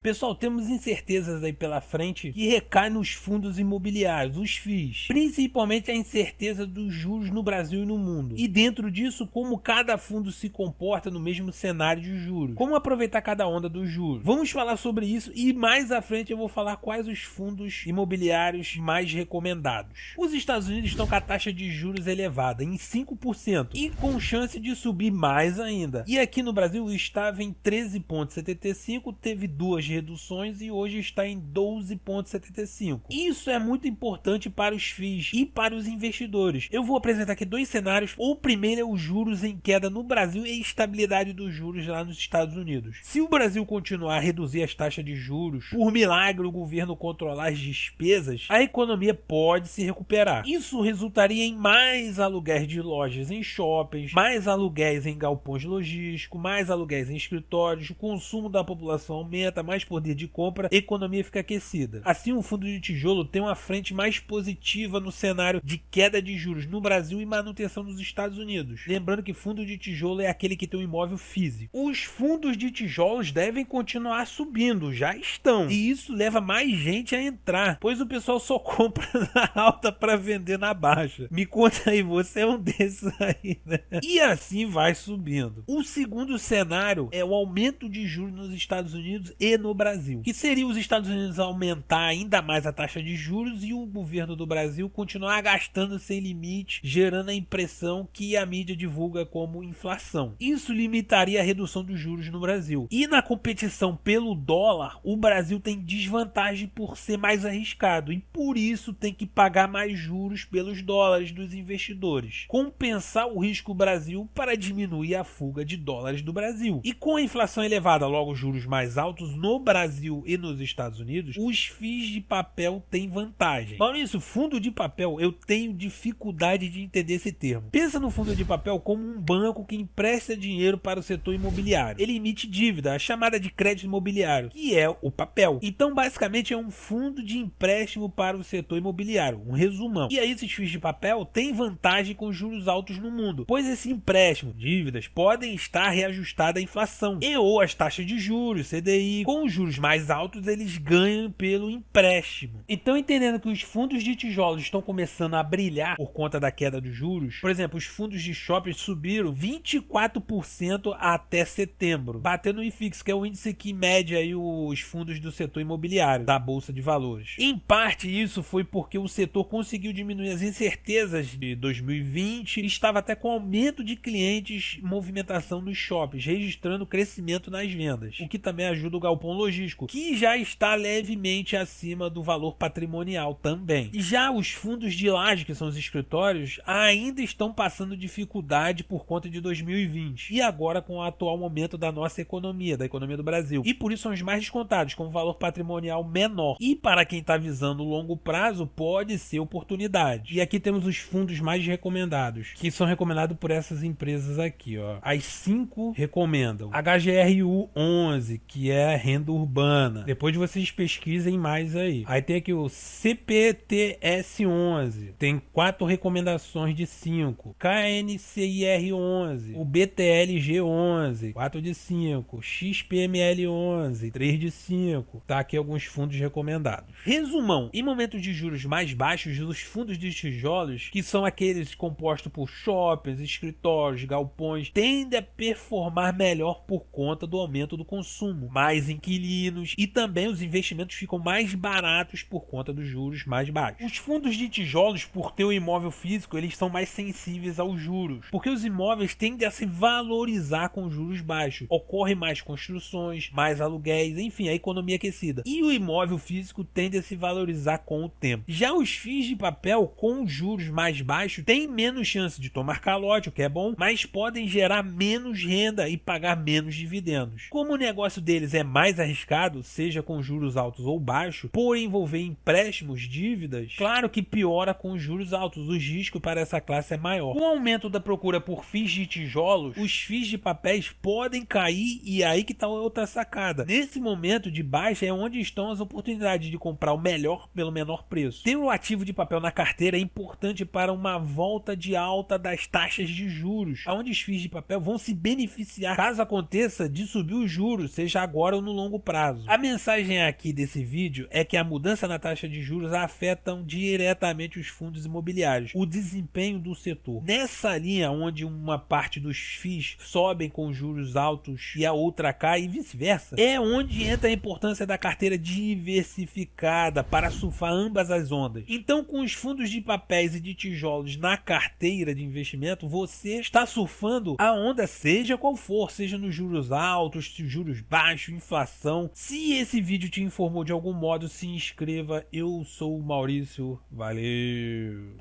Pessoal, temos incertezas aí pela frente que recaem nos fundos imobiliários, os FIIs. Principalmente a incerteza dos juros no Brasil e no mundo. E dentro disso, como cada fundo se comporta no mesmo cenário de juros. Como aproveitar cada onda dos juros. Vamos falar sobre isso e mais à frente eu vou falar quais os fundos imobiliários mais recomendados. Os Estados Unidos estão com a taxa de juros elevada em 5% e com chance de subir mais ainda. E aqui no Brasil estava em 13,75, teve duas reduções e hoje está em 12,75. Isso é muito importante para os FIIs e para os investidores. Eu vou apresentar aqui dois cenários. O primeiro é os juros em queda no Brasil e a estabilidade dos juros lá nos Estados Unidos. Se o Brasil continuar a reduzir as taxas de juros, por milagre o governo controlar as despesas, a economia pode se recuperar. Isso resultaria em mais aluguéis de lojas em shoppings, mais aluguéis em galpões logísticos, mais aluguéis em escritórios, o consumo da população aumenta, mais poder de compra, a economia fica aquecida. Assim, o fundo de tijolo tem uma frente mais positiva no cenário de queda de juros no Brasil e manutenção nos Estados Unidos. Lembrando que fundo de tijolo é aquele que tem um imóvel físico. Os fundos de tijolos devem continuar subindo, já estão. E isso leva mais gente a entrar, pois o pessoal só compra na alta para vender na baixa. Me conta aí, você é um desses aí, né? E assim vai subindo. O segundo cenário é o aumento de juros nos Estados Unidos e no Brasil, que seria os Estados Unidos aumentar ainda mais a taxa de juros e o governo do Brasil continuar gastando sem limite, gerando a impressão que a mídia divulga como inflação. Isso limitaria a redução dos juros no Brasil. E na competição pelo dólar, o Brasil tem desvantagem por ser mais arriscado e por isso tem que pagar mais juros pelos dólares dos investidores. Compensar o risco Brasil para diminuir a fuga de dólares do Brasil. E com a inflação elevada, logo juros mais altos no Brasil e nos Estados Unidos, os FIIs de papel têm vantagem. Maurício, fundo de papel, eu tenho dificuldade de entender esse termo. Pensa no fundo de papel como um banco que empresta dinheiro para o setor imobiliário. Ele emite dívida, a chamada de crédito imobiliário, que é o papel. Então, basicamente, é um fundo de empréstimo para o setor imobiliário, um resumão. E aí, esses FIIs de papel têm vantagem com juros altos no mundo, pois esse empréstimo, dívidas, podem estar reajustadas à inflação e ou às taxas de juros, CDI. Com os juros mais altos, eles ganham pelo empréstimo. Então, entendendo que os fundos de tijolos estão começando a brilhar por conta da queda dos juros, por exemplo, os fundos de shopping subiram 24% até setembro, batendo o IFIX, que é o índice que mede aí os fundos do setor imobiliário, da Bolsa de Valores. Em parte, isso foi porque o setor conseguiu diminuir as incertezas de 2020 e estava até com aumento de clientes e movimentação nos shoppings, registrando crescimento nas vendas, o que também ajuda o galpão logístico, que já está levemente acima do valor patrimonial também. E já os fundos de laje, que são os escritórios, ainda estão passando dificuldade por conta de 2020 e agora com o atual momento da nossa economia, da economia do Brasil, e por isso são os mais descontados, com um valor patrimonial menor. E para quem está visando o longo prazo, pode ser oportunidade. E aqui temos os fundos mais recomendados, que são recomendados por essas empresas aqui, ó. As 5 recomendam HGRU 11, que é renda urbana. Depois vocês pesquisem mais aí. Aí tem aqui o CPTS 11, tem 4 recomendações de 5. KNCIR 11, o BTLG 11, 4 de 5. XPML 11, 3 de 5. Tá aqui alguns fundos recomendados. Resumão: em momentos de juros mais baixos, os fundos de tijolos, que são aqueles compostos por shoppings, escritórios, galpões, tendem a performar melhor por conta do aumento do consumo, mais inquilinos, e também os investimentos ficam mais baratos por conta dos juros mais baixos. Os fundos de tijolos, por ter o imóvel físico, eles são mais sensíveis aos juros, porque os imóveis tendem a se valorizar com juros baixos. Ocorre mais construções, mais aluguéis, enfim, a economia aquecida. E o imóvel físico tende a se valorizar com o tempo. Já os FIIs de papel, com juros mais baixos, têm menos chance de tomar calote, o que é bom, mas podem gerar menos renda e pagar menos dividendos. Como o negócio deles é mais arriscado, seja com juros altos ou baixos, por envolver empréstimos, dívidas, claro que piora com juros altos, o risco para essa classe é maior. Com o aumento da procura por FIIs de tijolos, os FIIs de papéis podem cair, e aí que está outra sacada. Nesse momento de baixa é onde estão as oportunidades de comprar o melhor pelo menor preço. Ter um ativo de papel na carteira é importante para uma volta de alta das taxas de juros, onde os FIIs de papel vão se beneficiar caso aconteça de subir os juros, seja agora ou no longo longo prazo. A mensagem aqui desse vídeo é que a mudança na taxa de juros afetam diretamente os fundos imobiliários, o desempenho do setor. Nessa linha onde uma parte dos FIIs sobem com juros altos e a outra cai e vice-versa, é onde entra a importância da carteira diversificada para surfar ambas as ondas. Então, com os fundos de papéis e de tijolos na carteira de investimento, você está surfando a onda, seja qual for, seja nos juros altos, juros baixos, inflação. Se esse vídeo te informou de algum modo, se inscreva. Eu sou o Maurício. Valeu!